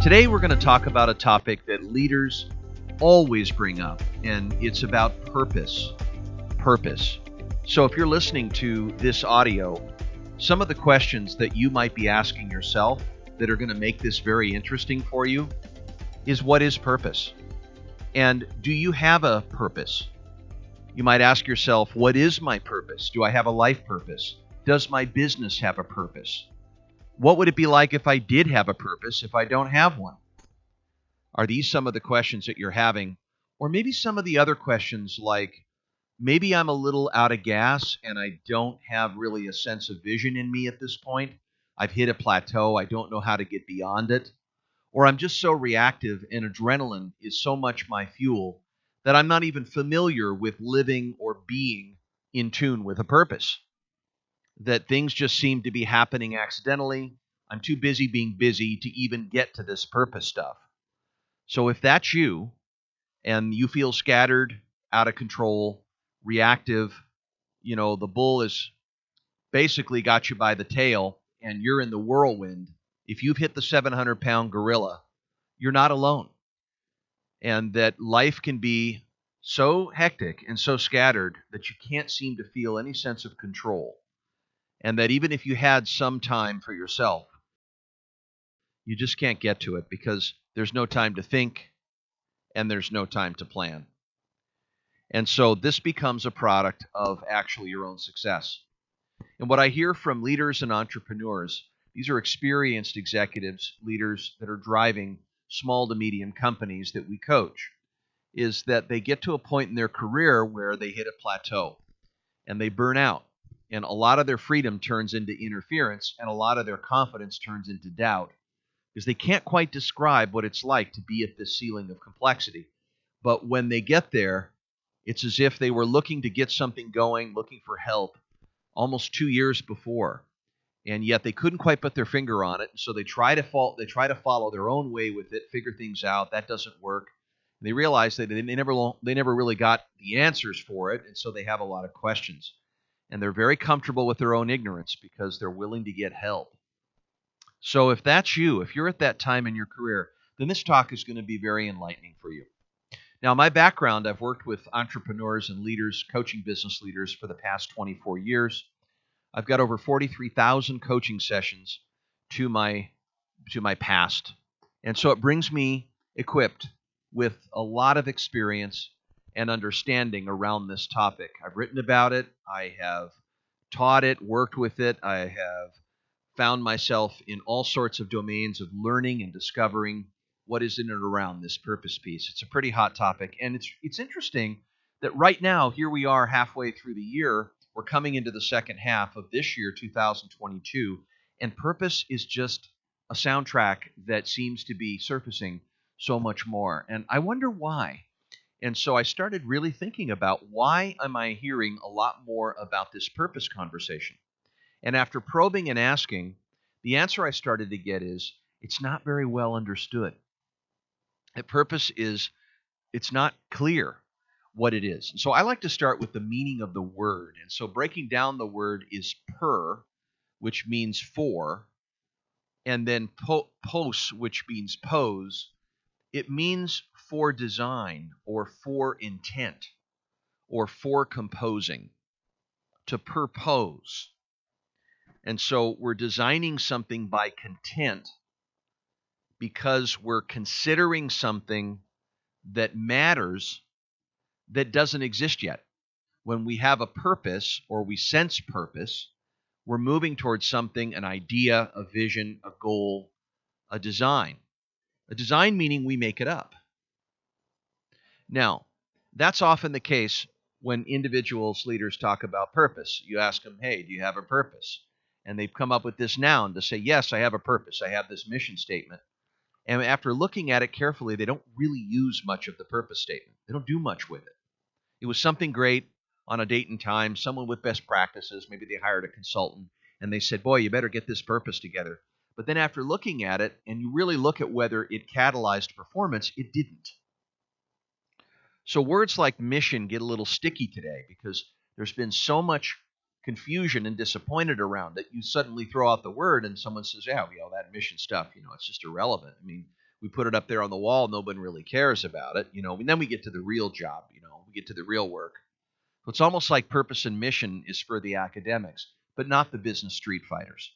Today we're going to talk about a topic that leaders always bring up, and it's about purpose. Purpose. So if you're listening to this audio, some of the questions that you might be asking yourself that are going to make this very interesting for you is, what is purpose? And do you have a purpose? You might ask yourself, what is my purpose? Do I have a life purpose? Does my business have a purpose? What would it be like if I did have a purpose if I don't have one? Are these some of the questions that you're having? Or maybe some of the other questions like, maybe I'm a little out of gas and I don't have really a sense of vision in me at this point. I've hit a plateau. I don't know how to get beyond it. Or I'm just so reactive and adrenaline is so much my fuel that I'm not even familiar with living or being in tune with a purpose. That things just seem to be happening accidentally. I'm too busy being busy to even get to this purpose stuff. So if that's you, and you feel scattered, out of control, reactive, the bull has basically got you by the tail, and you're in the whirlwind, if you've hit the 700-pound gorilla, you're not alone. And that life can be so hectic and so scattered that you can't seem to feel any sense of control. And that even if you had some time for yourself, you just can't get to it because there's no time to think and there's no time to plan. And so this becomes a product of actually your own success. And what I hear from leaders and entrepreneurs, these are experienced executives, leaders that are driving small to medium companies that we coach, is that they get to a point in their career where they hit a plateau and they burn out. And a lot of their freedom turns into interference, and a lot of their confidence turns into doubt, because they can't quite describe what it's like to be at this ceiling of complexity. But when they get there, it's as if they were looking to get something going, looking for help, almost 2 years before, and yet they couldn't quite put their finger on it. So they try to follow their own way with it, figure things out. That doesn't work. And they realize that they never really got the answers for it, and so they have a lot of questions. And they're very comfortable with their own ignorance because they're willing to get help. So if that's you, if you're at that time in your career, then this talk is going to be very enlightening for you. Now, my background, I've worked with entrepreneurs and leaders, coaching business leaders for the past 24 years. I've got over 43,000 coaching sessions to my past. And so it brings me equipped with a lot of experience and understanding around this topic. I've written about it. I have taught it, worked with it. I have found myself in all sorts of domains of learning and discovering what is in and around this purpose piece. It's a pretty hot topic. And it's interesting that right now, here we are halfway through the year. We're coming into the second half of this year, 2022, and purpose is just a soundtrack that seems to be surfacing so much more. And I wonder why. And so I started really thinking about, why am I hearing a lot more about this purpose conversation? And after probing and asking, the answer I started to get is, it's not very well understood. That purpose it's not clear what it is. And so I like to start with the meaning of the word. And so breaking down the word is per, which means for, and then pos, which means pose. It means for design or for intent or for composing, to purpose. And so we're designing something by content because we're considering something that matters that doesn't exist yet. When we have a purpose or we sense purpose, we're moving towards something, an idea, a vision, a goal, a design. A design meaning we make it up. Now, that's often the case when individuals, leaders talk about purpose. You ask them, hey, do you have a purpose? And they've come up with this noun to say, yes, I have a purpose. I have this mission statement. And after looking at it carefully, they don't really use much of the purpose statement. They don't do much with it. It was something great on a date and time, someone with best practices. Maybe they hired a consultant, and they said, boy, you better get this purpose together. But then after looking at it, and you really look at whether it catalyzed performance, it didn't. So words like mission get a little sticky today because there's been so much confusion and disappointed around it. You suddenly throw out the word and someone says, yeah, that mission stuff, it's just irrelevant. I mean, We put it up there on the wall. Nobody really cares about it, and then we get to the real job. We get to the real work. So it's almost like purpose and mission is for the academics, but not the business street fighters.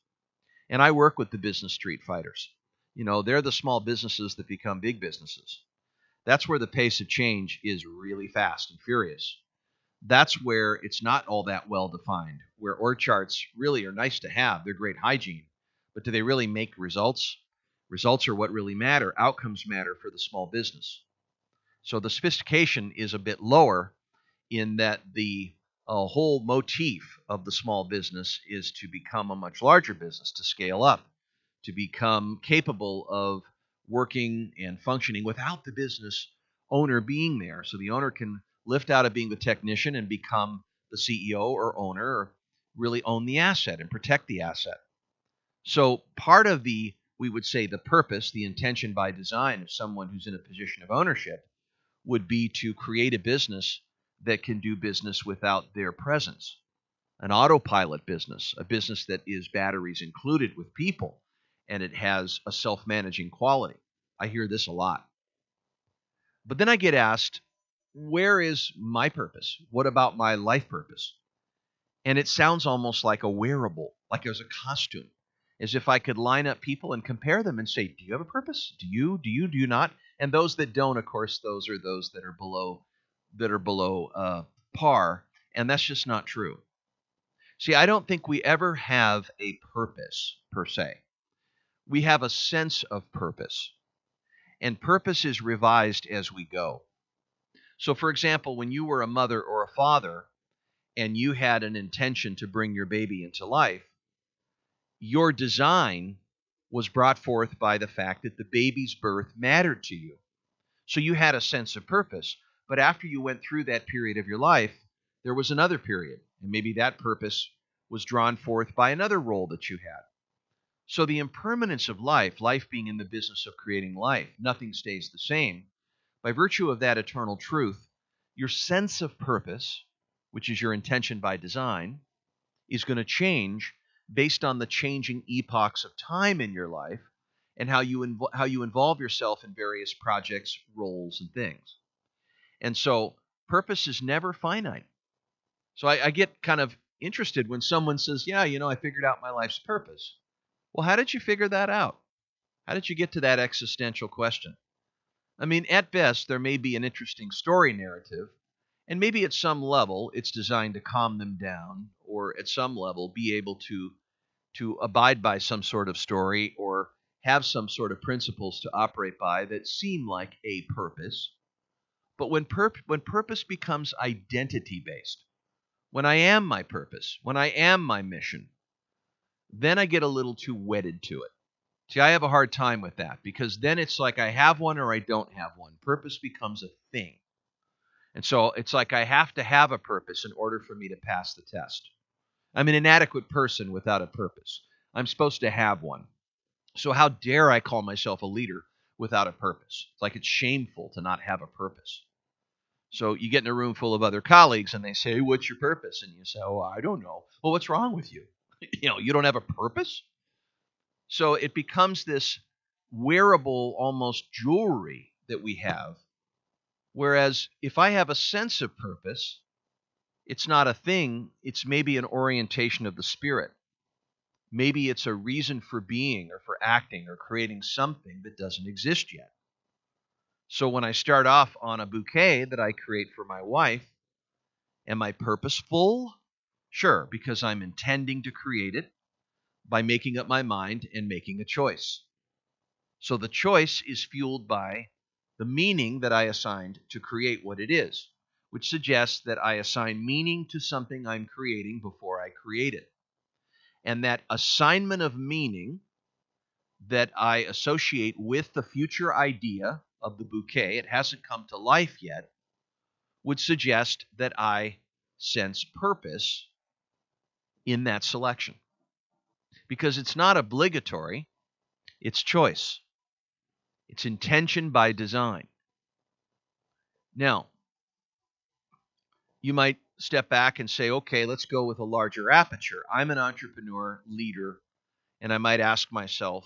And I work with the business street fighters. They're the small businesses that become big businesses. That's where the pace of change is really fast and furious. That's where it's not all that well defined, where org charts really are nice to have. They're great hygiene. But do they really make results? Results are what really matter. Outcomes matter for the small business. So the sophistication is a bit lower in that the whole motif of the small business is to become a much larger business, to scale up, to become capable of working and functioning without the business owner being there. So the owner can lift out of being the technician and become the CEO or owner, or really own the asset and protect the asset. So part of we would say the purpose, the intention by design of someone who's in a position of ownership would be to create a business that can do business without their presence. An autopilot business, a business that is batteries included with people, and it has a self-managing quality. I hear this a lot. But then I get asked, where is my purpose? What about my life purpose? And it sounds almost like a wearable, like there's a costume, as if I could line up people and compare them and say, do you have a purpose? Do you not? And those that don't, of course, those are those that are below par, and that's just not true. See, I don't think we ever have a purpose per se. We have a sense of purpose, and purpose is revised as we go. So, for example, when you were a mother or a father and you had an intention to bring your baby into life, your design was brought forth by the fact that the baby's birth mattered to you. So you had a sense of purpose. But after you went through that period of your life, there was another period, and maybe that purpose was drawn forth by another role that you had. So the impermanence of life being in the business of creating life, nothing stays the same. By virtue of that eternal truth, your sense of purpose, which is your intention by design, is going to change based on the changing epochs of time in your life and how you involve yourself in various projects, roles, and things. And so purpose is never finite. So I get kind of interested when someone says, yeah, I figured out my life's purpose. Well, how did you figure that out? How did you get to that existential question? I mean, at best, there may be an interesting story narrative, and maybe at some level it's designed to calm them down, or at some level be able to abide by some sort of story or have some sort of principles to operate by that seem like a purpose. But when purpose becomes identity-based, when I am my purpose, when I am my mission, then I get a little too wedded to it. See, I have a hard time with that because then it's like I have one or I don't have one. Purpose becomes a thing. And so it's like I have to have a purpose in order for me to pass the test. I'm an inadequate person without a purpose. I'm supposed to have one. So how dare I call myself a leader without a purpose? It's like it's shameful to not have a purpose. So you get in a room full of other colleagues and they say, hey, what's your purpose? And you say, oh, I don't know. Well, what's wrong with you? You don't have a purpose? So it becomes this wearable, almost jewelry that we have. Whereas if I have a sense of purpose, it's not a thing, it's maybe an orientation of the spirit. Maybe it's a reason for being or for acting or creating something that doesn't exist yet. So when I start off on a bouquet that I create for my wife, am I purposeful? Sure, because I'm intending to create it by making up my mind and making a choice. So the choice is fueled by the meaning that I assigned to create what it is, which suggests that I assign meaning to something I'm creating before I create it. And that assignment of meaning that I associate with the future idea of the bouquet, it hasn't come to life yet, would suggest that I sense purpose in that selection. Because it's not obligatory, it's choice. It's intention by design. Now, you might step back and say, okay, let's go with a larger aperture. I'm an entrepreneur, leader, and I might ask myself,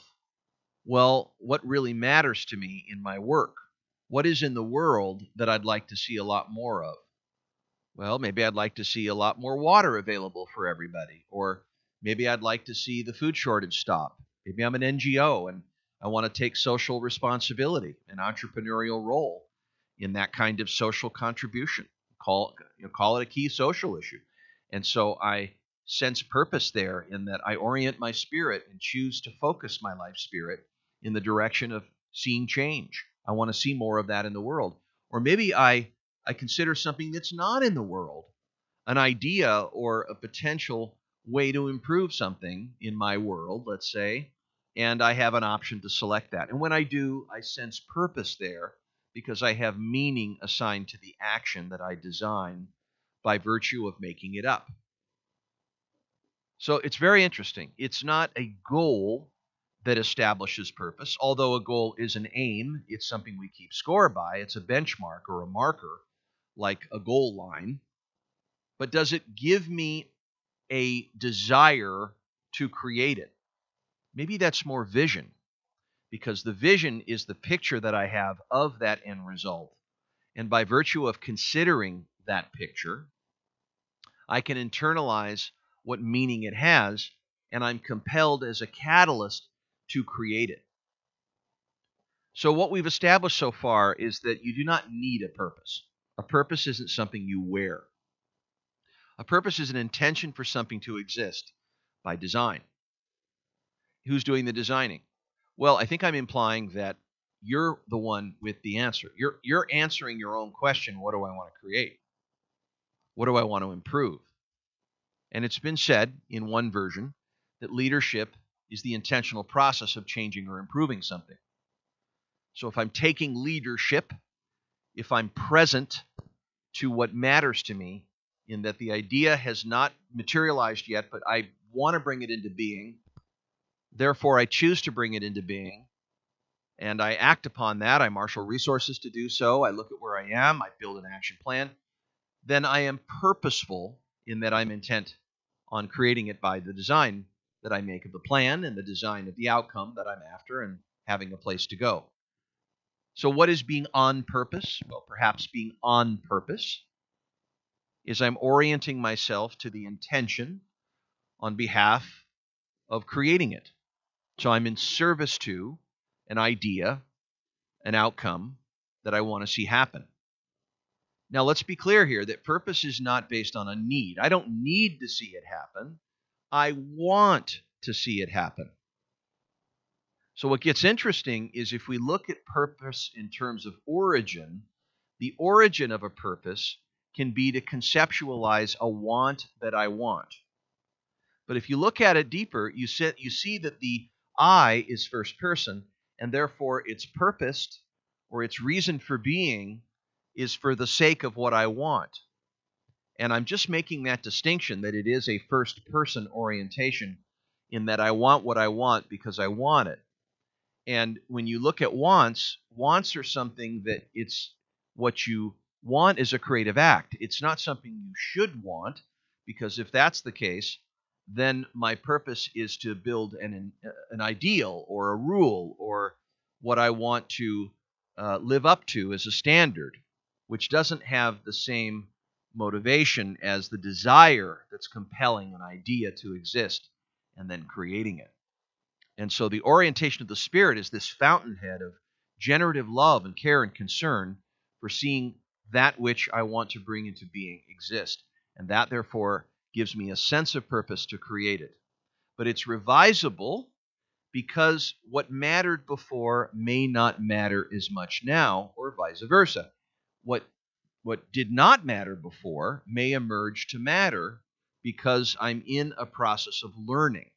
Well, what really matters to me in my work? What is in the world that I'd like to see a lot more of? Well, maybe I'd like to see a lot more water available for everybody, or maybe I'd like to see the food shortage stop. Maybe I'm an NGO and I want to take social responsibility, an entrepreneurial role in that kind of social contribution. Call it a key social issue. And so I sense purpose there in that I orient my spirit and choose to focus my life spirit in the direction of seeing change. I want to see more of that in the world. Or maybe I consider something that's not in the world, an idea or a potential way to improve something in my world, let's say, and I have an option to select that. And when I do, I sense purpose there because I have meaning assigned to the action that I design by virtue of making it up. So it's very interesting. It's not a goal that establishes purpose, although a goal is an aim, it's something we keep score by, it's a benchmark or a marker like a goal line, but does it give me a desire to create it? Maybe that's more vision, because the vision is the picture that I have of that end result. And by virtue of considering that picture, I can internalize what meaning it has, and I'm compelled as a catalyst to create it. So, what we've established so far is that you do not need a purpose. A purpose isn't something you wear. A purpose is an intention for something to exist by design. Who's doing the designing? Well, I think I'm implying that you're the one with the answer. You're answering your own question, what do I want to create? What do I want to improve? And it's been said in one version that leadership is the intentional process of changing or improving something. So if I'm taking leadership, if I'm present to what matters to me, in that the idea has not materialized yet, but I want to bring it into being. Therefore, I choose to bring it into being, and I act upon that. I marshal resources to do so. I look at where I am. I build an action plan. Then I am purposeful in that I'm intent on creating it by the design that I make of the plan and the design of the outcome that I'm after and having a place to go. So what is being on purpose? Well, perhaps being on purpose is I'm orienting myself to the intention on behalf of creating it. So I'm in service to an idea, an outcome that I want to see happen. Now, let's be clear here that purpose is not based on a need. I don't need to see it happen. I want to see it happen. So what gets interesting is if we look at purpose in terms of origin, the origin of a purpose can be to conceptualize a want that I want. But if you look at it deeper, you see that the I is first person, and therefore its purpose or its reason for being is for the sake of what I want. And I'm just making that distinction that it is a first person orientation in that I want what I want because I want it. And when you look at wants, wants are something that it's what you want is a creative act. It's not something you should want, because if that's the case, then my purpose is to build an ideal or a rule or what I want to live up to as a standard, which doesn't have the same motivation as the desire that's compelling an idea to exist and then creating it. And so the orientation of the Spirit is this fountainhead of generative love and care and concern for seeing that which I want to bring into being exist. And that, therefore, gives me a sense of purpose to create it. But it's revisable because what mattered before may not matter as much now, or vice versa. What did not matter before may emerge to matter because I'm in a process of learning.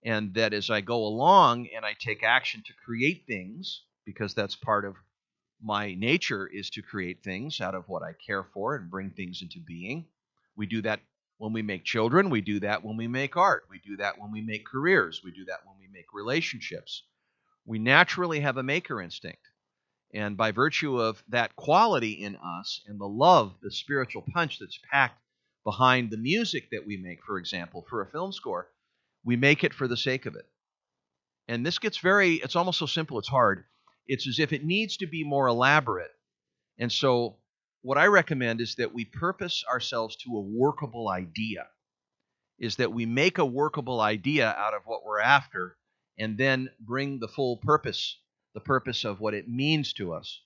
And that as I go along and I take action to create things, because that's part of my nature is to create things out of what I care for and bring things into being. We do that when we make children. We do that when we make art. We do that when we make careers. We do that when we make relationships. We naturally have a maker instinct. And by virtue of that quality in us and the love, the spiritual punch that's packed behind the music that we make, for example, for a film score, we make it for the sake of it. And this gets it's almost so simple it's hard. It's as if it needs to be more elaborate. And so what I recommend is that we purpose ourselves to a workable idea, is that we make a workable idea out of what we're after and then bring the full purpose, the purpose of what it means to us.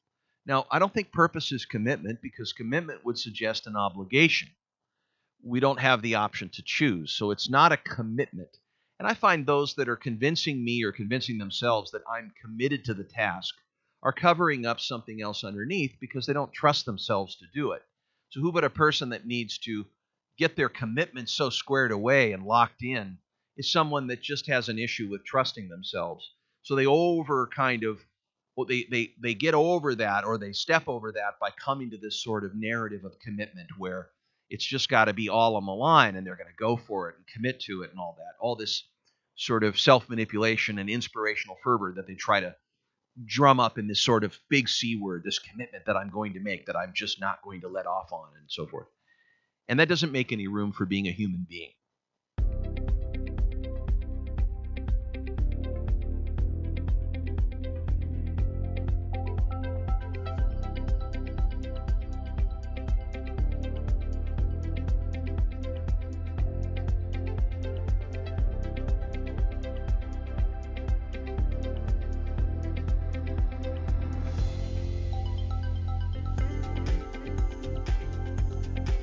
Now, I don't think purpose is commitment, because commitment would suggest an obligation. We don't have the option to choose, so it's not a commitment. And I find those that are convincing me or convincing themselves that I'm committed to the task are covering up something else underneath because they don't trust themselves to do it. So who but a person that needs to get their commitment so squared away and locked in is someone that just has an issue with trusting themselves. So they over kind of, well, they get over that, or they step over that by coming to this sort of narrative of commitment where it's just got to be all on the line and they're going to go for it and commit to it and all that. All this sort of self-manipulation and inspirational fervor that they try to drum up in this sort of big C word, this commitment that I'm going to make, that I'm just not going to let off on, and so forth. And that doesn't make any room for being a human being.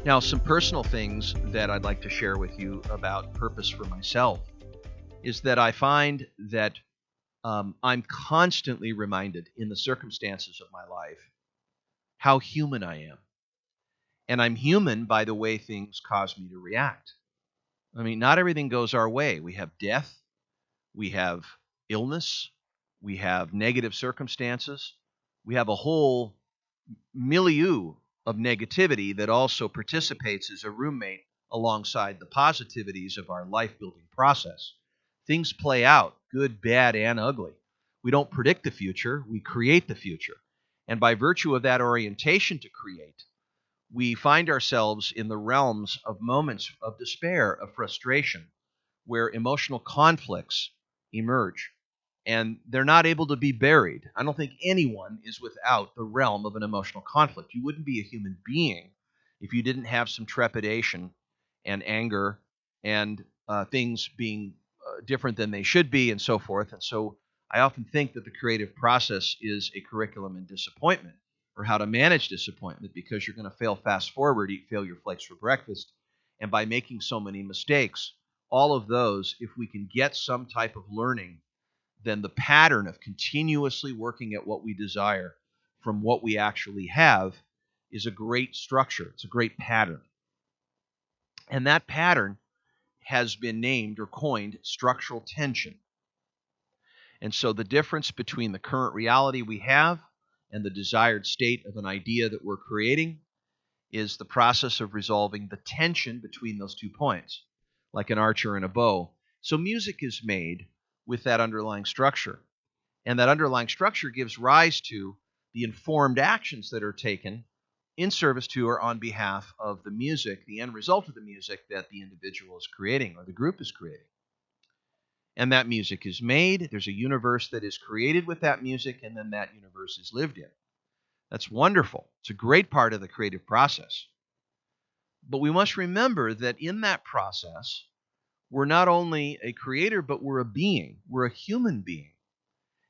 Now, some personal things that I'd like to share with you about purpose for myself is that I find that I'm constantly reminded in the circumstances of my life how human I am. And I'm human by the way things cause me to react. I mean, not everything goes our way. We have death, we have illness, we have negative circumstances, we have a whole milieu of negativity that also participates as a roommate alongside the positivities of our life building process. Things play out, good, bad, and ugly. We don't predict the future, we create the future. And by virtue of that orientation to create, we find ourselves in the realms of moments of despair, of frustration, where emotional conflicts emerge. And they're not able to be buried. I don't think anyone is without the realm of an emotional conflict. You wouldn't be a human being if you didn't have some trepidation and anger and things being different than they should be, and so forth. And so I often think that the creative process is a curriculum in disappointment, or how to manage disappointment, because you're going to fail fast forward, eat failure flakes for breakfast. And by making so many mistakes, all of those, if we can get some type of learning, then the pattern of continuously working at what we desire from what we actually have is a great structure. It's a great pattern. And that pattern has been named or coined structural tension. And so the difference between the current reality we have and the desired state of an idea that we're creating is the process of resolving the tension between those 2 points, like an archer and a bow. So music is made with that underlying structure. And that underlying structure gives rise to the informed actions that are taken in service to or on behalf of the music, the end result of the music that the individual is creating or the group is creating. And that music is made. There's a universe that is created with that music, and then that universe is lived in. That's wonderful. It's a great part of the creative process. But we must remember that in that process, we're not only a creator, but we're a being. We're a human being.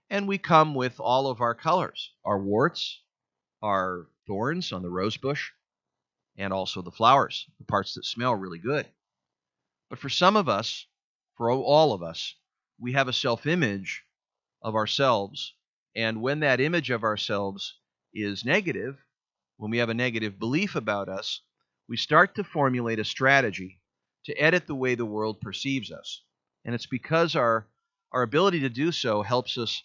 And we come with all of our colors, our warts, our thorns on the rose bush, and also the flowers, the parts that smell really good. But for some of us, for all of us, we have a self-image of ourselves. And when that image of ourselves is negative, when we have a negative belief about us, we start to formulate a strategy to edit the way the world perceives us. And it's because our ability to do so helps us,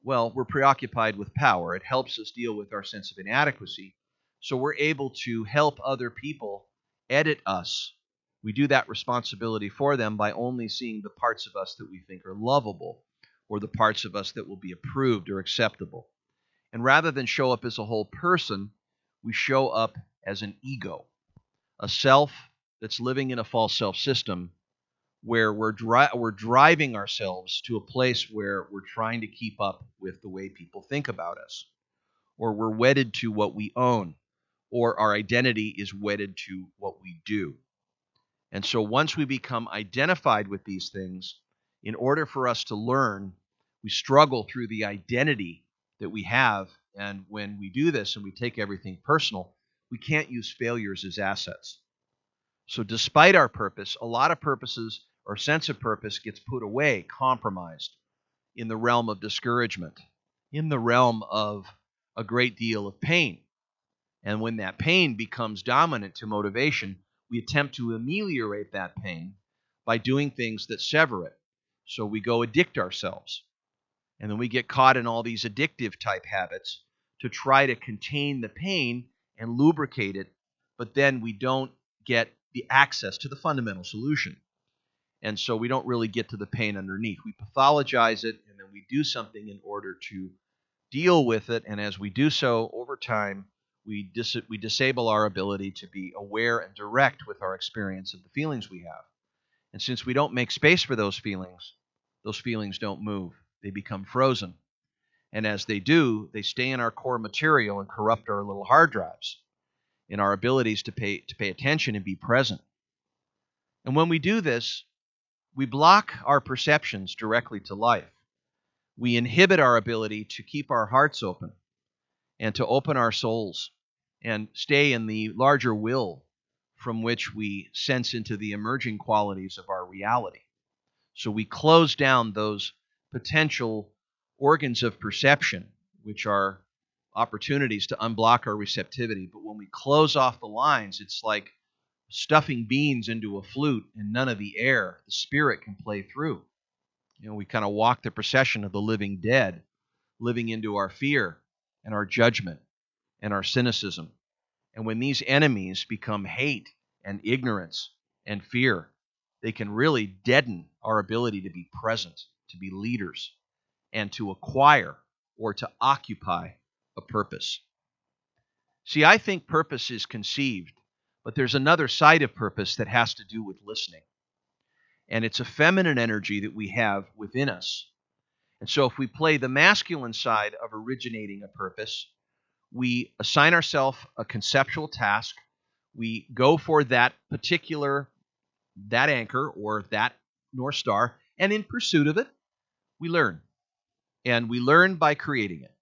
well, we're preoccupied with power. It helps us deal with our sense of inadequacy. So we're able to help other people edit us. We do that responsibility for them by only seeing the parts of us that we think are lovable, or the parts of us that will be approved or acceptable. And rather than show up as a whole person, we show up as an ego, a self that's living in a false self system where we're driving ourselves to a place where we're trying to keep up with the way people think about us, or we're wedded to what we own, or our identity is wedded to what we do. And so once we become identified with these things, in order for us to learn, we struggle through the identity that we have. And when we do this and we take everything personal, we can't use failures as assets. So despite our purpose, a lot of purposes or sense of purpose gets put away, compromised in the realm of discouragement, in the realm of a great deal of pain. And when that pain becomes dominant to motivation, we attempt to ameliorate that pain by doing things that sever it. So we go addict ourselves. And then we get caught in all these addictive type habits to try to contain the pain and lubricate it, but then we don't get the access to the fundamental solution. And so we don't really get to the pain underneath. We pathologize it, and then we do something in order to deal with it. And as we do so, over time, we disable our ability to be aware and direct with our experience of the feelings we have. And since we don't make space for those feelings don't move. They become frozen. And as they do, they stay in our core material and corrupt our little hard drives in our abilities to pay attention and be present. And when we do this, we block our perceptions directly to life. We inhibit our ability to keep our hearts open and to open our souls and stay in the larger will from which we sense into the emerging qualities of our reality. So we close down those potential organs of perception, which are opportunities to unblock our receptivity. But when we close off the lines, it's like stuffing beans into a flute and none of the air, the spirit can play through. We kind of walk the procession of the living dead, living into our fear and our judgment and our cynicism. And when these enemies become hate and ignorance and fear, they can really deaden our ability to be present, to be leaders, and to acquire or to occupy a purpose. See, I think purpose is conceived, but there's another side of purpose that has to do with listening. And it's a feminine energy that we have within us. And so if we play the masculine side of originating a purpose, we assign ourselves a conceptual task. We go for that anchor or that North Star, and in pursuit of it, we learn. And we learn by creating it.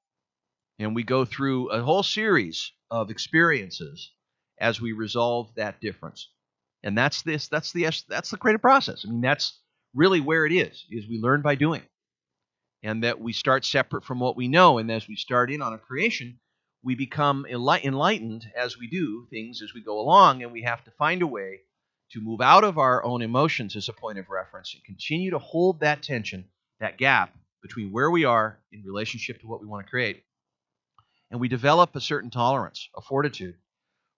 And we go through a whole series of experiences as we resolve that difference. And that's the creative process. I mean, that's really where it is we learn by doing. And that we start separate from what we know. And as we start in on a creation, we become enlightened as we do things as we go along, and we have to find a way to move out of our own emotions as a point of reference and continue to hold that tension, that gap between where we are in relationship to what we want to create. And we develop a certain tolerance, a fortitude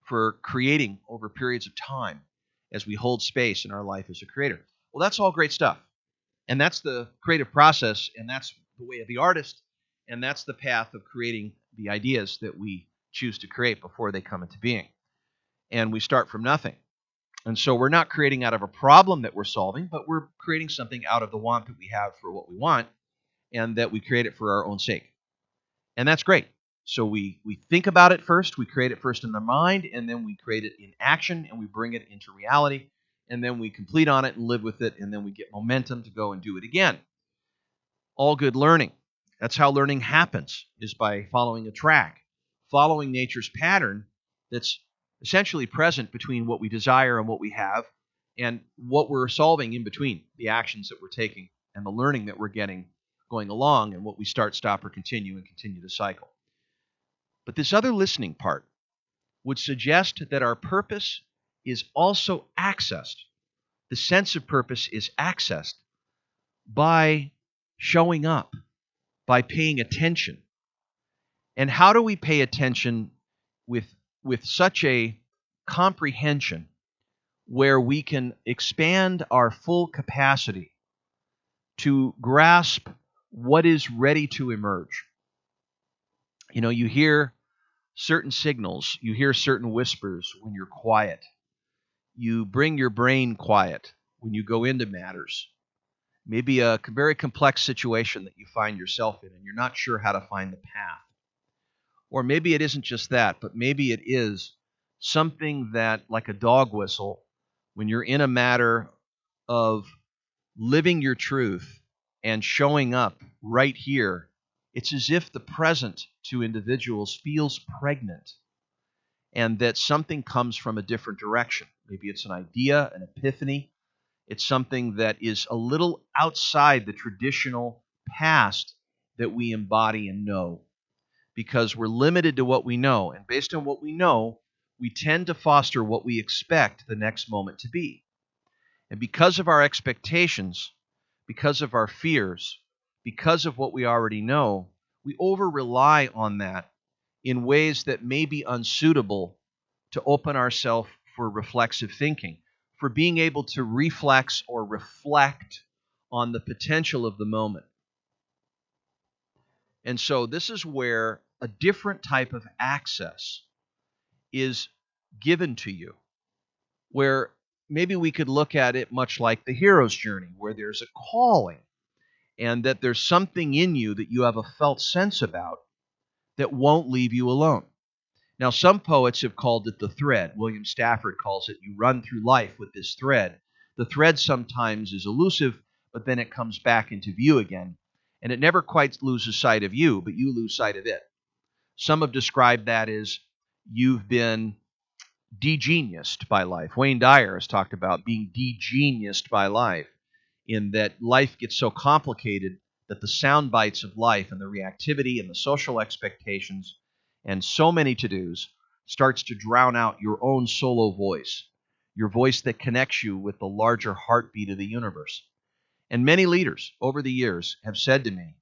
for creating over periods of time as we hold space in our life as a creator. Well, that's all great stuff. And that's the creative process, and that's the way of the artist, and that's the path of creating the ideas that we choose to create before they come into being. And we start from nothing. And so we're not creating out of a problem that we're solving, but we're creating something out of the want that we have for what we want, and that we create it for our own sake. And that's great. So we think about it first, we create it first in the mind, and then we create it in action, and we bring it into reality, and then we complete on it and live with it, and then we get momentum to go and do it again. All good learning. That's how learning happens, is by following a track, following nature's pattern that's essentially present between what we desire and what we have, and what we're solving in between, the actions that we're taking and the learning that we're getting going along, and what we start, stop, or continue, and continue the cycle. But this other listening part would suggest that our purpose is also accessed. The sense of purpose is accessed by showing up, by paying attention. And how do we pay attention with such a comprehension where we can expand our full capacity to grasp what is ready to emerge? You hear certain signals, you hear certain whispers when you're quiet. You bring your brain quiet. when you go into matters. Maybe a very complex situation that you find yourself in and you're not sure how to find the path. Or maybe it isn't just that, but maybe it is something that, like a dog whistle, when you're in a matter of living your truth and showing up right here, it's as if the present to individuals feels pregnant and that something comes from a different direction. Maybe it's an idea, an epiphany. It's something that is a little outside the traditional past that we embody and know, because we're limited to what we know. And based on what we know, we tend to foster what we expect the next moment to be. And because of our expectations, because of our fears, because of what we already know, we over-rely on that in ways that may be unsuitable to open ourselves for reflexive thinking, for being able to reflex or reflect on the potential of the moment. And so this is where a different type of access is given to you, where maybe we could look at it much like the hero's journey, where there's a calling and that there's something in you that you have a felt sense about that won't leave you alone. Now, some poets have called it the thread. William Stafford calls it, you run through life with this thread. The thread sometimes is elusive, but then it comes back into view again. And it never quite loses sight of you, but you lose sight of it. Some have described that as you've been degeniused by life. Wayne Dyer has talked about being degeniused by life, in that life gets so complicated that the sound bites of life and the reactivity and the social expectations and so many to-dos starts to drown out your own solo voice, your voice that connects you with the larger heartbeat of the universe. And many leaders over the years have said to me,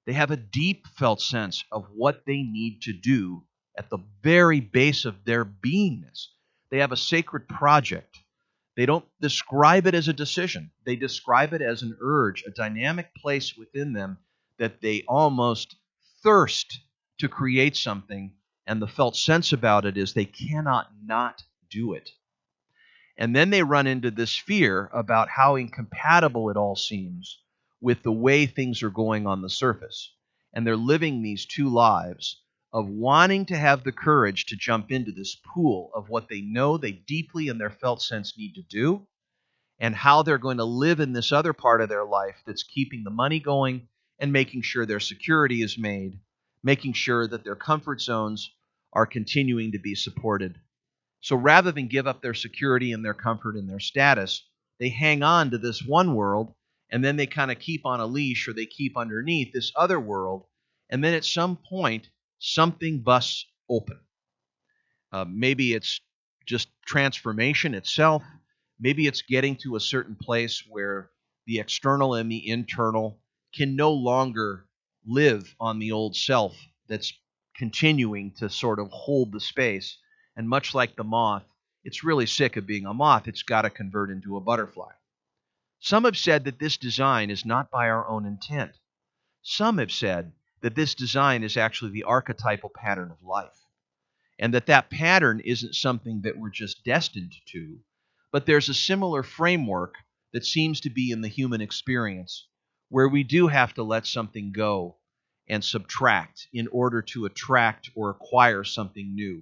they have a deep felt sense of what they need to do at the very base of their beingness. They have a sacred project. They don't describe it as a decision. They describe it as an urge, a dynamic place within them that they almost thirst to create something, and the felt sense about it is they cannot not do it. And then they run into this fear about how incompatible it all seems with the way things are going on the surface. And they're living these two lives of wanting to have the courage to jump into this pool of what they know they deeply in their felt sense need to do, and how they're going to live in this other part of their life that's keeping the money going and making sure their security is made, making sure that their comfort zones are continuing to be supported. So rather than give up their security and their comfort and their status, they hang on to this one world, and then they kind of keep on a leash, or they keep underneath this other world, and then at some point, something busts open. Maybe it's just transformation itself. Maybe it's getting to a certain place where the external and the internal can no longer live on the old self that's continuing to sort of hold the space. And much like the moth, it's really sick of being a moth. It's got to convert into a butterfly. Some have said that this design is not by our own intent. Some have said that this design is actually the archetypal pattern of life, and that pattern isn't something that we're just destined to, but there's a similar framework that seems to be in the human experience, where we do have to let something go and subtract in order to attract or acquire something new.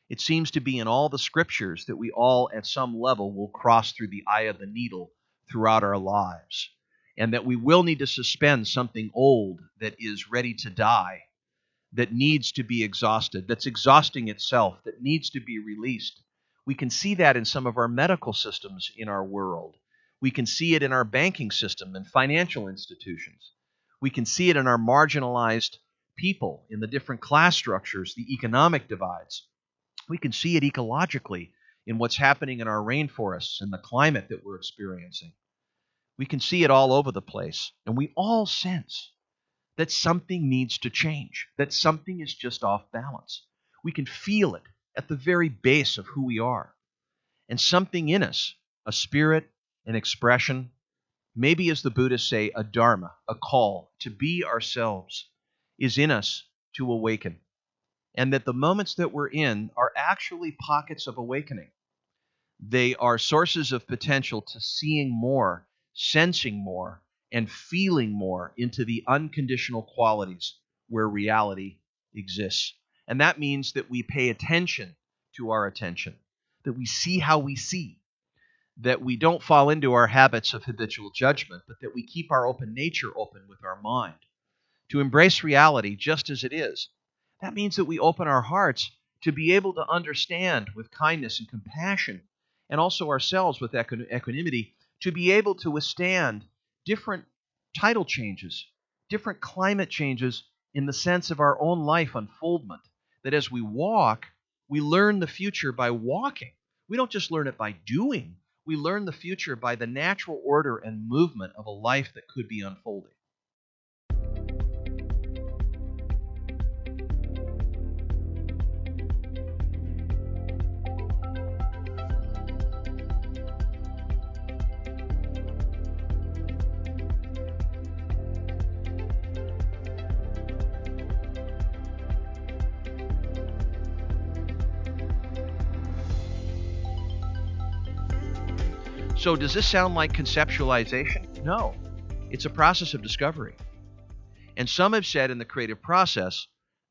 It seems to be in all the scriptures that we all, at some level, will cross through the eye of the needle throughout our lives, and that we will need to suspend something old that is ready to die, that needs to be exhausted, that's exhausting itself, that needs to be released. We can see that in some of our medical systems in our world. We can see it in our banking system and financial institutions. We can see it in our marginalized people, in the different class structures, the economic divides. We can see it ecologically in what's happening in our rainforests and the climate that we're experiencing. We can see it all over the place, and we all sense that something needs to change, that something is just off balance. We can feel it at the very base of who we are. And something in us, a spirit, an expression, maybe as the Buddhists say, a dharma, a call to be ourselves, is in us to awaken. And that the moments that we're in are actually pockets of awakening. They are sources of potential to seeing more, sensing more, and feeling more into the unconditional qualities where reality exists. And that means that we pay attention to our attention, that we see how we see, that we don't fall into our habits of habitual judgment, but that we keep our open nature open with our mind to embrace reality just as it is. That means that we open our hearts to be able to understand with kindness and compassion, and also ourselves with equanimity, to be able to withstand different tidal changes, different climate changes in the sense of our own life unfoldment. That as we walk, we learn the future by walking. We don't just learn it by doing. We learn the future by the natural order and movement of a life that could be unfolding. So, does this sound like conceptualization? No. It's a process of discovery. And some have said in the creative process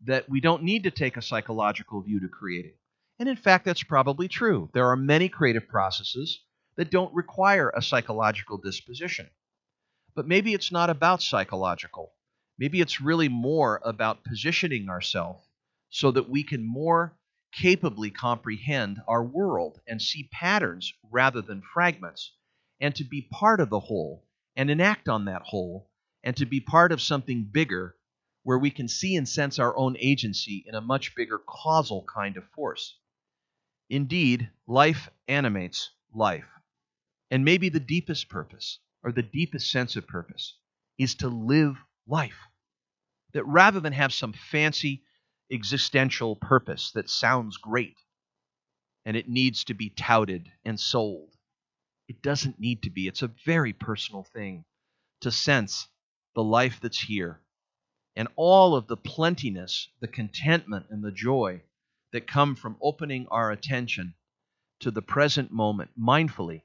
that we don't need to take a psychological view to creating. And in fact, that's probably true. There are many creative processes that don't require a psychological disposition. But maybe it's not about psychological. Maybe it's really more about positioning ourselves so that we can more capably comprehend our world and see patterns rather than fragments, and to be part of the whole and enact on that whole, and to be part of something bigger where we can see and sense our own agency in a much bigger causal kind of force. Indeed, life animates life. And maybe the deepest purpose, or the deepest sense of purpose, is to live life. That rather than have some fancy existential purpose that sounds great and it needs to be touted and sold, it doesn't need to be. It's a very personal thing to sense the life that's here and all of the plentiness, the contentment, and the joy that come from opening our attention to the present moment mindfully.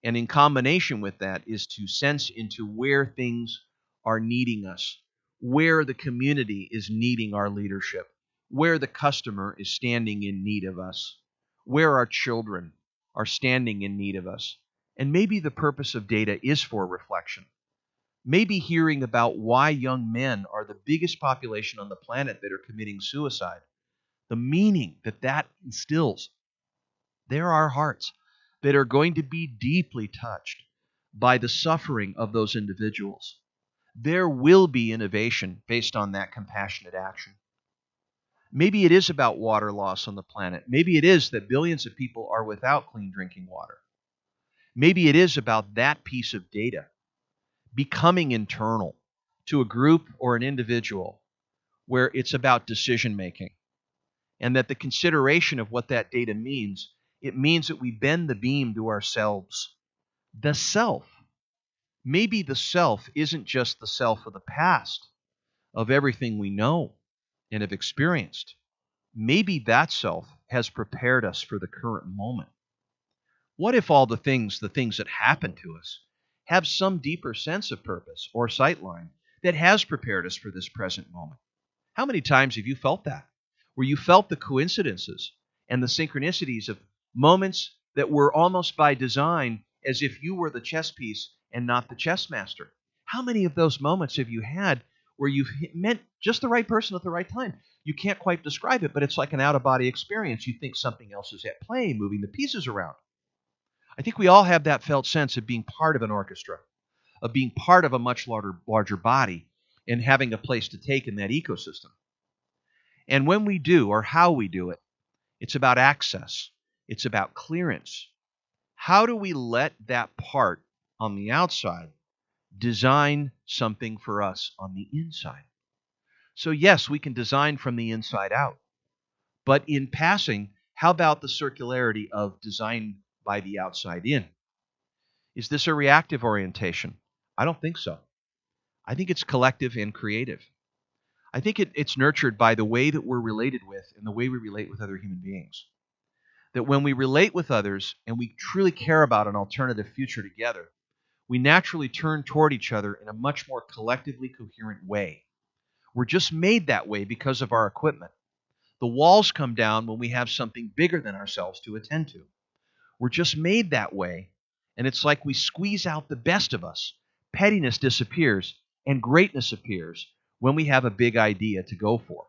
And in combination with that is to sense into where things are needing us, where the community is needing our leadership, where the customer is standing in need of us, where our children are standing in need of us. And maybe the purpose of data is for reflection. Maybe hearing about why young men are the biggest population on the planet that are committing suicide, the meaning that that instills. There are hearts that are going to be deeply touched by the suffering of those individuals. There will be innovation based on that compassionate action. Maybe it is about water loss on the planet. Maybe it is that billions of people are without clean drinking water. Maybe it is about that piece of data becoming internal to a group or an individual where it's about decision making, and that the consideration of what that data means, it means that we bend the beam to ourselves. The self. Maybe the self isn't just the self of the past, of everything we know and have experienced. Maybe that self has prepared us for the current moment. What if all the things that happen to us, have some deeper sense of purpose or sightline that has prepared us for this present moment? How many times have you felt that? Where you felt the coincidences and the synchronicities of moments that were almost by design, as if you were the chess piece and not the chess master? How many of those moments have you had where you've met just the right person at the right time? You can't quite describe it, but it's like an out-of-body experience. You think something else is at play, moving the pieces around. I think we all have that felt sense of being part of an orchestra, of being part of a much larger body, and having a place to take in that ecosystem. And when we do, or how we do it, it's about access. It's about clearance. How do we let that part on the outside design something for us on the inside? So yes, we can design from the inside out. But in passing, how about the circularity of design by the outside in? Is this a reactive orientation? I don't think so. I think it's collective and creative. I think it's nurtured by the way that we're related with and the way we relate with other human beings. that when we relate with others and we truly care about an alternative future together, we naturally turn toward each other in a much more collectively coherent way. We're just made that way because of our equipment. The walls come down when we have something bigger than ourselves to attend to. We're just made that way, and it's like we squeeze out the best of us. Pettiness disappears, and greatness appears when we have a big idea to go for.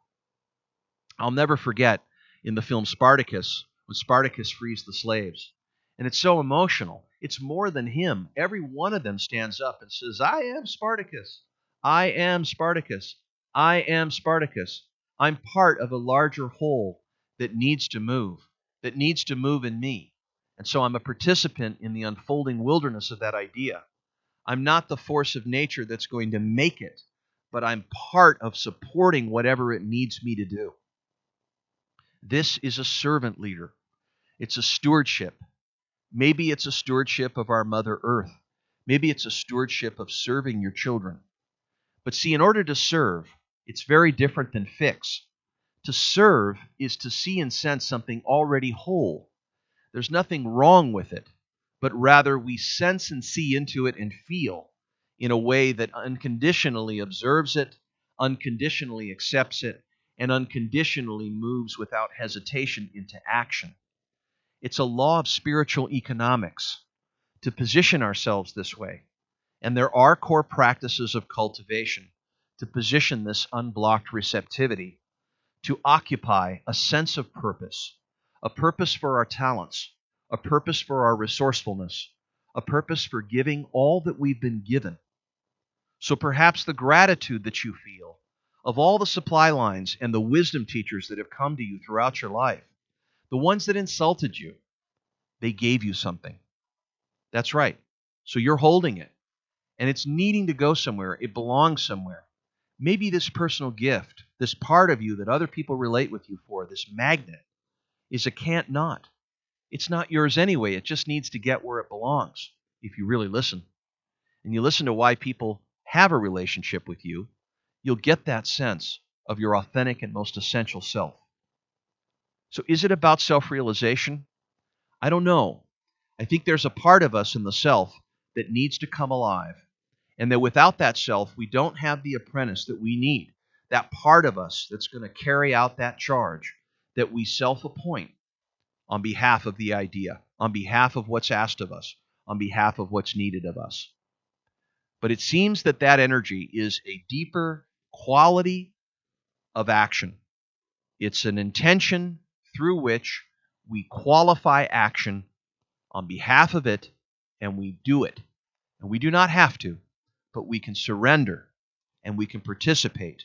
I'll never forget in the film Spartacus, when Spartacus frees the slaves. And it's so emotional. It's more than him. Every one of them stands up and says, I am Spartacus. I am Spartacus. I am Spartacus. I'm part of a larger whole that needs to move in me. And so I'm a participant in the unfolding wilderness of that idea. I'm not the force of nature that's going to make it, but I'm part of supporting whatever it needs me to do. This is a servant leader. It's a stewardship. Maybe it's a stewardship of our Mother Earth. Maybe it's a stewardship of serving your children. But see, in order to serve, it's very different than fix. To serve is to see and sense something already whole. There's nothing wrong with it, but rather we sense and see into it and feel in a way that unconditionally observes it, unconditionally accepts it, and unconditionally moves without hesitation into action. It's a law of spiritual economics to position ourselves this way. And there are core practices of cultivation to position this unblocked receptivity, to occupy a sense of purpose, a purpose for our talents, a purpose for our resourcefulness, a purpose for giving all that we've been given. So perhaps the gratitude that you feel of all the supply lines and the wisdom teachers that have come to you throughout your life, the ones that insulted you, they gave you something. That's right. So you're holding it, and it's needing to go somewhere. It belongs somewhere. Maybe this personal gift, this part of you that other people relate with you for, this magnet, is a can't not. It's not yours anyway. It just needs to get where it belongs if you really listen. And you listen to why people have a relationship with you, you'll get that sense of your authentic and most essential self. So is it about self-realization? I don't know. I think there's a part of us in the self that needs to come alive, and that without that self, we don't have the apprentice that we need, that part of us that's going to carry out that charge that we self-appoint on behalf of the idea, on behalf of what's asked of us, on behalf of what's needed of us. But it seems that that energy is a deeper quality of action. It's an intention through which we qualify action on behalf of it, and we do it. And we do not have to, but we can surrender, and we can participate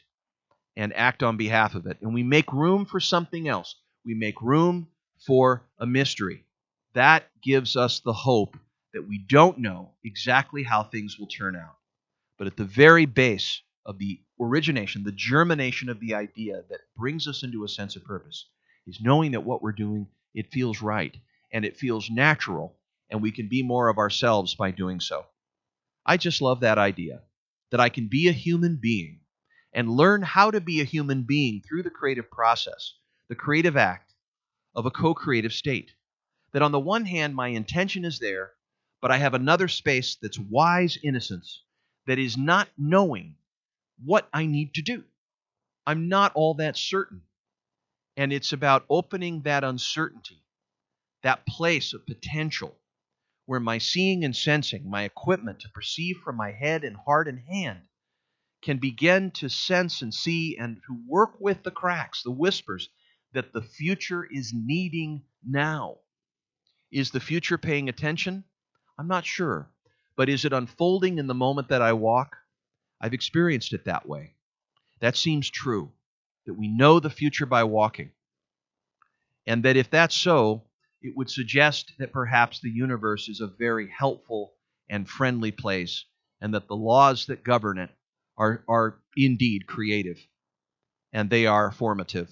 and act on behalf of it. And we make room for something else. We make room for a mystery. That gives us the hope that we don't know exactly how things will turn out. But at the very base of the origination, the germination of the idea that brings us into a sense of purpose is knowing that what we're doing, it feels right, and it feels natural, and we can be more of ourselves by doing so. I just love that idea, that I can be a human being and learn how to be a human being through the creative process, the creative act of a co-creative state. That on the one hand, my intention is there, but I have another space that's wise innocence, that is not knowing what I need to do. I'm not all that certain. And it's about opening that uncertainty, that place of potential, where my seeing and sensing, my equipment to perceive from my head and heart and hand, can begin to sense and see and to work with the cracks, the whispers that the future is needing now. Is the future paying attention? I'm not sure. But is it unfolding in the moment that I walk? I've experienced it that way. That seems true, that we know the future by walking. And that if that's so, it would suggest that perhaps the universe is a very helpful and friendly place, and that the laws that govern it are indeed creative, and they are formative.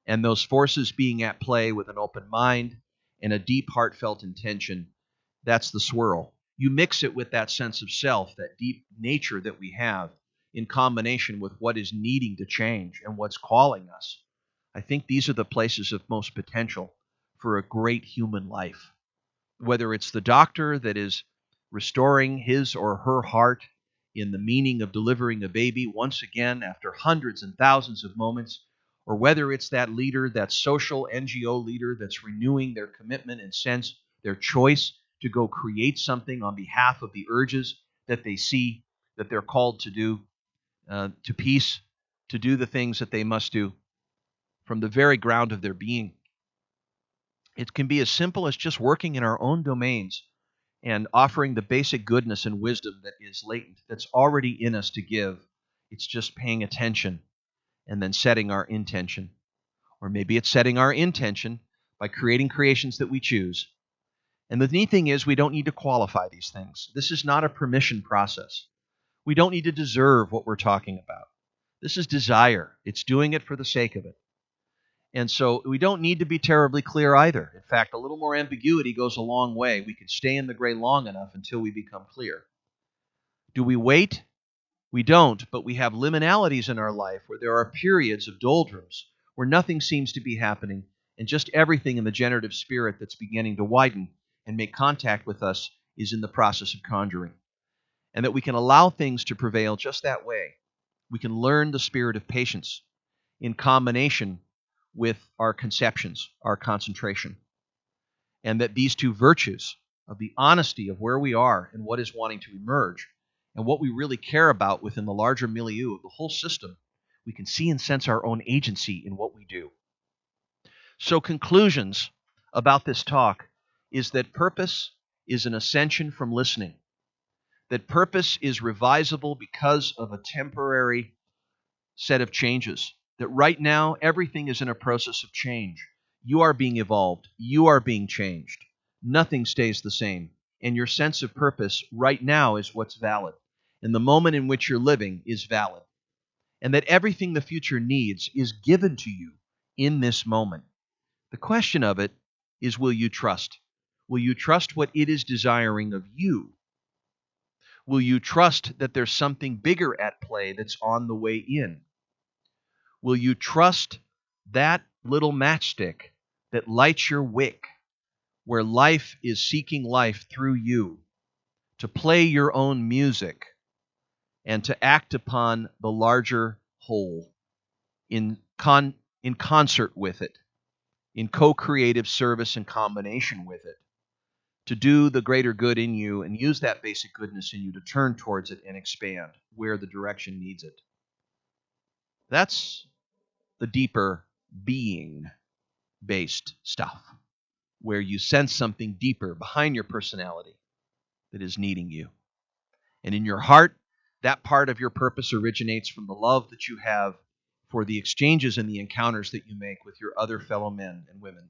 And those forces being at play with an open mind and a deep heartfelt intention, that's the swirl. You mix it with that sense of self, that deep nature that we have, in combination with what is needing to change and what's calling us. I think these are the places of most potential for a great human life. Whether it's the doctor that is restoring his or her heart in the meaning of delivering a baby once again after hundreds and thousands of moments, or whether it's that leader, that social NGO leader that's renewing their commitment and sense, their choice to go create something on behalf of the urges that they see that they're called to do, to peace, to do the things that they must do from the very ground of their being. It can be as simple as just working in our own domains and offering the basic goodness and wisdom that is latent, that's already in us to give. It's just paying attention and then setting our intention. Or maybe it's setting our intention by creating creations that we choose. And the neat thing is we don't need to qualify these things. This is not a permission process. We don't need to deserve what we're talking about. This is desire. It's doing it for the sake of it. And so we don't need to be terribly clear either. In fact, a little more ambiguity goes a long way. We can stay in the gray long enough until we become clear. Do we wait? We don't, but we have liminalities in our life where there are periods of doldrums where nothing seems to be happening and just everything in the generative spirit that's beginning to widen and make contact with us is in the process of conjuring. And that we can allow things to prevail just that way. We can learn the spirit of patience in combination with our conceptions, our concentration. And that these two virtues of the honesty of where we are and what is wanting to emerge and what we really care about within the larger milieu of the whole system, we can see and sense our own agency in what we do. So conclusions about this talk is that purpose is an ascension from listening. That purpose is revisable because of a temporary set of changes. That right now, everything is in a process of change. You are being evolved. You are being changed. Nothing stays the same. And your sense of purpose right now is what's valid. And the moment in which you're living is valid. And that everything the future needs is given to you in this moment. The question of it is, will you trust? Will you trust what it is desiring of you? Will you trust that there's something bigger at play that's on the way in? Will you trust that little matchstick that lights your wick, where life is seeking life through you, to play your own music and to act upon the larger whole in concert with it, in co-creative service and combination with it, to do the greater good in you and use that basic goodness in you to turn towards it and expand where the direction needs it? That's the deeper being-based stuff, where you sense something deeper behind your personality that is needing you. And in your heart, that part of your purpose originates from the love that you have for the exchanges and the encounters that you make with your other fellow men and women,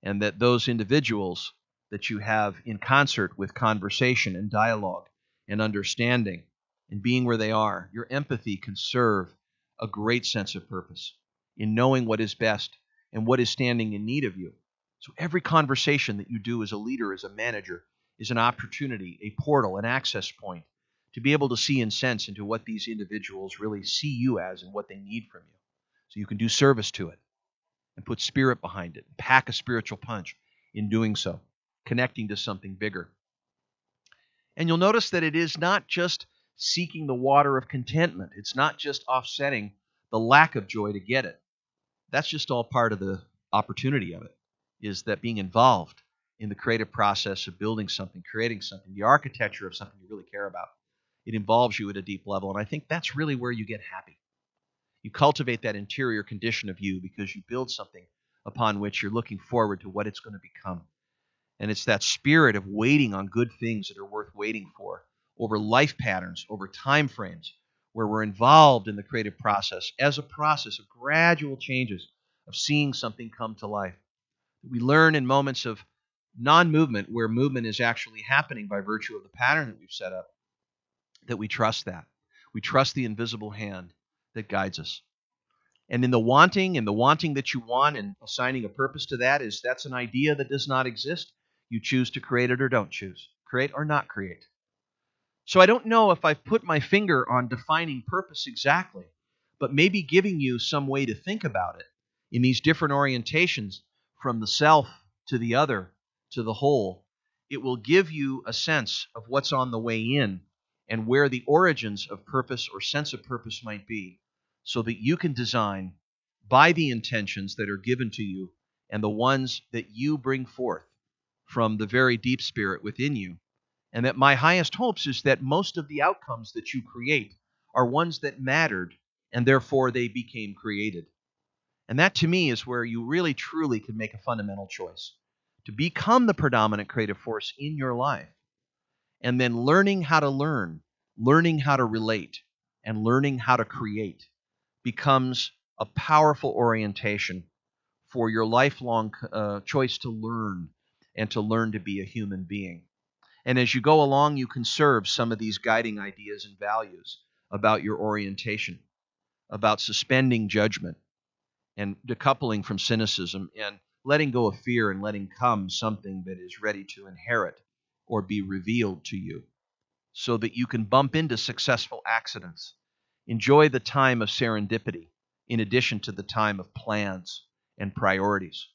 and that those individuals that you have in concert with conversation and dialogue and understanding and being where they are, your empathy can serve a great sense of purpose in knowing what is best and what is standing in need of you. So every conversation that you do as a leader, as a manager, is an opportunity, a portal, an access point to be able to see and sense into what these individuals really see you as and what they need from you. So you can do service to it and put spirit behind it, and pack a spiritual punch in doing so, connecting to something bigger. And you'll notice that it is not just seeking the water of contentment. It's not just offsetting the lack of joy to get it. That's just all part of the opportunity of it, is that being involved in the creative process of building something, creating something, the architecture of something you really care about. It involves you at a deep level, and I think that's really where you get happy. You cultivate that interior condition of you because you build something upon which you're looking forward to what it's going to become. And it's that spirit of waiting on good things that are worth waiting for, over life patterns, over time frames, where we're involved in the creative process as a process of gradual changes, of seeing something come to life. We learn in moments of non-movement, where movement is actually happening by virtue of the pattern that we've set up, that we trust that. We trust the invisible hand that guides us. And in the wanting that you want and assigning a purpose to that's an idea that does not exist. You choose to create it or don't choose. Create or not create. So I don't know if I've put my finger on defining purpose exactly, but maybe giving you some way to think about it in these different orientations, from the self to the other, to the whole, it will give you a sense of what's on the way in and where the origins of purpose or sense of purpose might be, so that you can design by the intentions that are given to you and the ones that you bring forth from the very deep spirit within you. And that my highest hopes is that most of the outcomes that you create are ones that mattered, and therefore they became created. And that, to me, is where you really truly can make a fundamental choice to become the predominant creative force in your life. And then learning how to learn, learning how to relate, and learning how to create becomes a powerful orientation for your lifelong choice to learn and to learn to be a human being. And as you go along, you conserve some of these guiding ideas and values about your orientation, about suspending judgment and decoupling from cynicism and letting go of fear and letting come something that is ready to inherit or be revealed to you so that you can bump into successful accidents. Enjoy the time of serendipity in addition to the time of plans and priorities.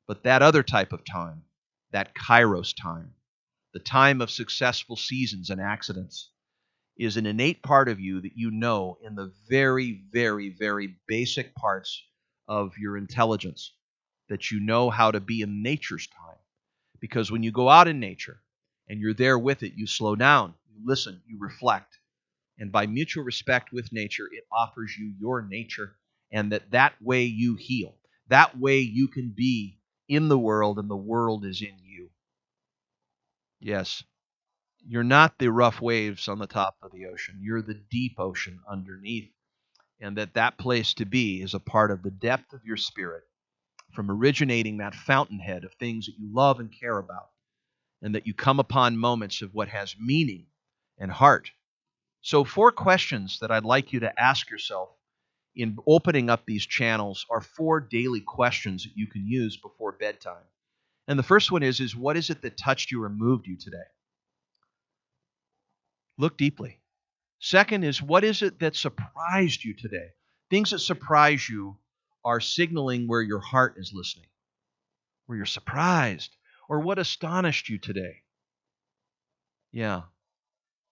But that other type of time, that kairos time, the time of successful seasons and accidents, is an innate part of you that you know in the very, very, very basic parts of your intelligence, that you know how to be in nature's time. Because when you go out in nature and you're there with it, you slow down, you listen, you reflect. And by mutual respect with nature, it offers you your nature, and that way you heal. That way you can be in the world and the world is in you. Yes, you're not the rough waves on the top of the ocean. You're the deep ocean underneath. And that place to be is a part of the depth of your spirit, from originating that fountainhead of things that you love and care about, and that you come upon moments of what has meaning and heart. So 4 questions that I'd like you to ask yourself in opening up these channels are 4 daily questions that you can use before bedtime. And the first one is what is it that touched you or moved you today? Look deeply. Second is, what is it that surprised you today? Things that surprise you are signaling where your heart is listening, where you're surprised. Or what astonished you today? Yeah,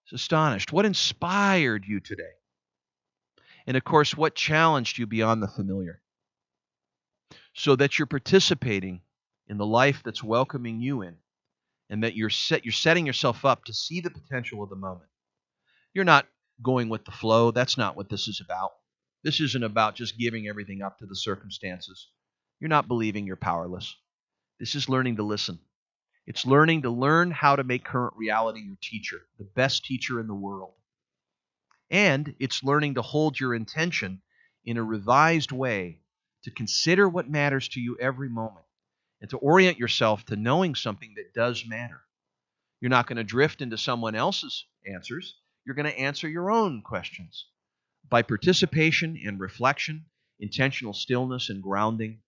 it's astonished. What inspired you today? And of course, what challenged you beyond the familiar? So that you're participating in the life that's welcoming you in, and that you're setting yourself up to see the potential of the moment. You're not going with the flow. That's not what this is about. This isn't about just giving everything up to the circumstances. You're not believing you're powerless. This is learning to listen. It's learning to learn how to make current reality your teacher, the best teacher in the world. And it's learning to hold your intention in a revised way, to consider what matters to you every moment, and to orient yourself to knowing something that does matter. You're not going to drift into someone else's answers. You're going to answer your own questions by participation and reflection, intentional stillness and grounding.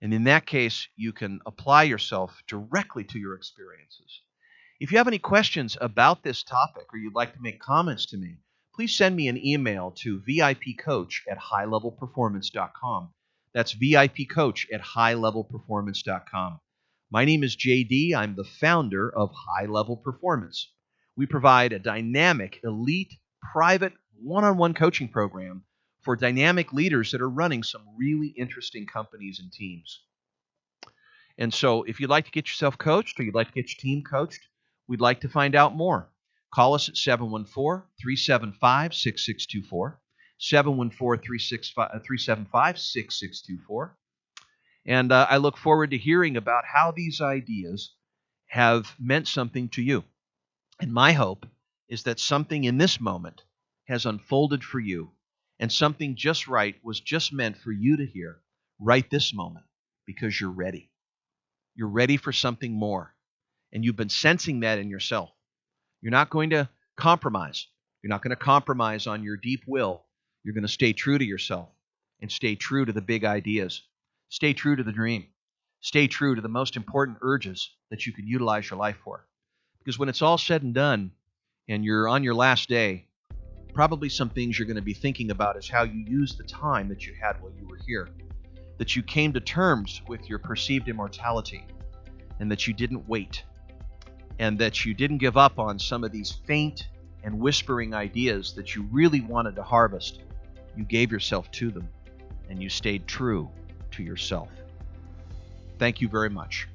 And in that case, you can apply yourself directly to your experiences. If you have any questions about this topic or you'd like to make comments to me, please send me an email to vipcoach@highlevelperformance.com. That's vipcoach@highlevelperformance.com. My name is JD. I'm the founder of High Level Performance. We provide a dynamic, elite, private, one-on-one coaching program for dynamic leaders that are running some really interesting companies and teams. And so if you'd like to get yourself coached or you'd like to get your team coached, we'd like to find out more. Call us at 714-375-6624, 714-375-6624. And I look forward to hearing about how these ideas have meant something to you. And my hope is that something in this moment has unfolded for you, and something just right was just meant for you to hear right this moment, because you're ready. You're ready for something more, and you've been sensing that in yourself. You're not going to compromise. You're not going to compromise on your deep will. You're going to stay true to yourself and stay true to the big ideas. Stay true to the dream. Stay true to the most important urges that you can utilize your life for. Because when it's all said and done and you're on your last day, probably some things you're going to be thinking about is how you used the time that you had while you were here, that you came to terms with your perceived immortality, and that you didn't wait, and that you didn't give up on some of these faint and whispering ideas that you really wanted to harvest. You gave yourself to them, and you stayed true to yourself. Thank you very much.